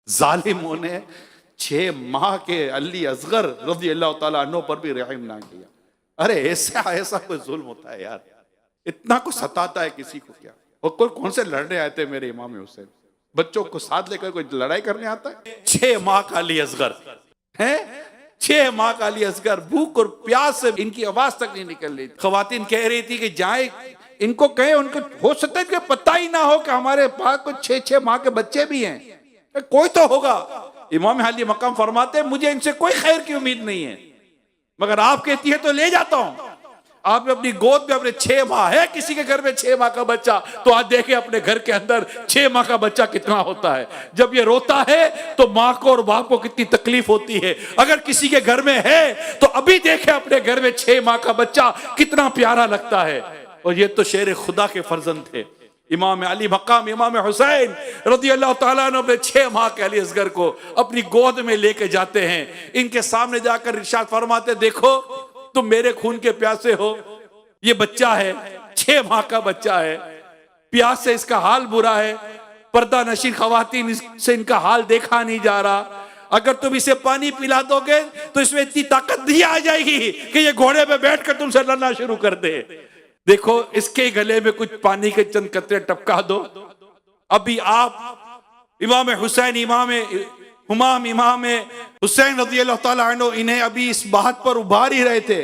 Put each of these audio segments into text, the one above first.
जालिमों ने 6 माह के अली असगर रज़ी अल्लाह ताला अन्हु पर भी रहम ना किया। अरे ऐसा ऐसा कोई जुल्म होता है यार, इतना को सताता है किसी को क्या। और कौन से लड़ने आए थे मेरे इमाम हुसैन, बच्चों को साथ लेकर कोई लड़ाई करने आता है? 6 माह का अली असगर है, 6 माह का अली असगर, भूख और प्यास से इनकी आवाज तक नहीं निकल रही। खवातीन कह रही थी कि जाए इनको कहे, उनको हो सकता है कि पता ही ना हो कि हमारे पास कुछ 6-6 माह के बच्चे भी हैं, कोई तो होगा। इमाम अली मकाम फरमाते मुझे इनसे कोई खैर की उम्मीद नहीं है, मगर आप कहती है तो ले जाता हूं। आप अपनी गोद में अपने 6 माह है, किसी के घर में 6 माह का बच्चा, तो आज देखे अपने घर के अंदर 6 माह का बच्चा कितना होता है। जब ये रोता है तो माँ को और बाप को कितनी तकलीफ होती है। अगर किसी के घर में है तो अभी देखे अपने घर में 6 माह का बच्चा कितना प्यारा लगता है। और ये तो शेर खुदा के फर्जंद थे, इमाम अली मकाम इमाम हुसैन रज़ी अल्लाह ताला अन्हु अपने 6 माह के अली असगर को अपनी गोद में लेके जाते हैं। इनके सामने जाकर इरशाद फरमाते, देखो तुम मेरे खून के प्यासे हो, ये बच्चा है 6 माह का बच्चा है, प्यास से इसका हाल बुरा है, पर्दा नशीन खवातीन से इनका हाल देखा नहीं जा रहा। अगर तुम इसे पानी पिला दोगे तो इसमें इतनी ताकत नहीं आ जाएगी कि ये घोड़े पे बैठकर तुमसे लड़ना शुरू कर दे। देखो इसके गले में कुछ पानी के चंद कतरे टपका दो। अभी आप इमाम हुसैन इमाम हुसैन रज़ी अल्लाह ताला अन्हु इन्हें अभी इस बात पर उभार ही रहे थे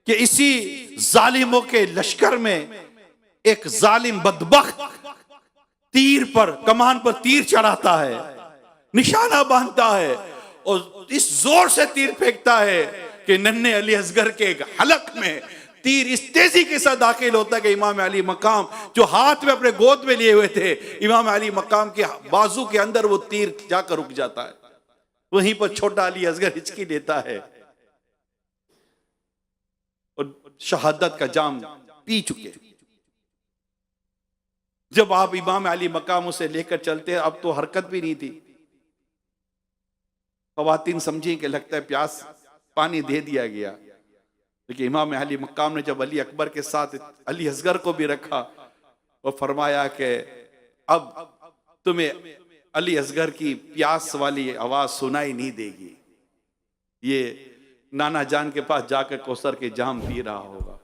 कि इसी जालिमों के लश्कर में एक जालिम बदबख्त तीर पर, कमान पर तीर चढ़ाता है, निशाना बांधता है और इस जोर से तीर फेंकता है कि नन्हे अली असगर के हलक में तीर इस तेजी के साथ दाखिल होता है कि इमाम अली मकाम जो हाथ में अपने गोद में लिए हुए थे, इमाम अली मकाम के बाजू के अंदर वो तीर जाकर रुक जाता है। वहीं पर छोटा अली असगर हिचकी लेता है और शहादत का जाम पी चुके। जब आप इमाम अली मकाम उसे लेकर चलते, अब तो हरकत भी नहीं थी। खवातीन समझी कि लगता है प्यास पानी दे दिया गया, लेकिन इमाम अली मकाम ने जब अली अकबर के साथ अली असगर को भी रखा और फरमाया कि अब तुम्हें अली असगर की प्यास वाली आवाज सुनाई नहीं देगी, ये नाना जान के पास जाकर कौसर के जाम पी रहा होगा।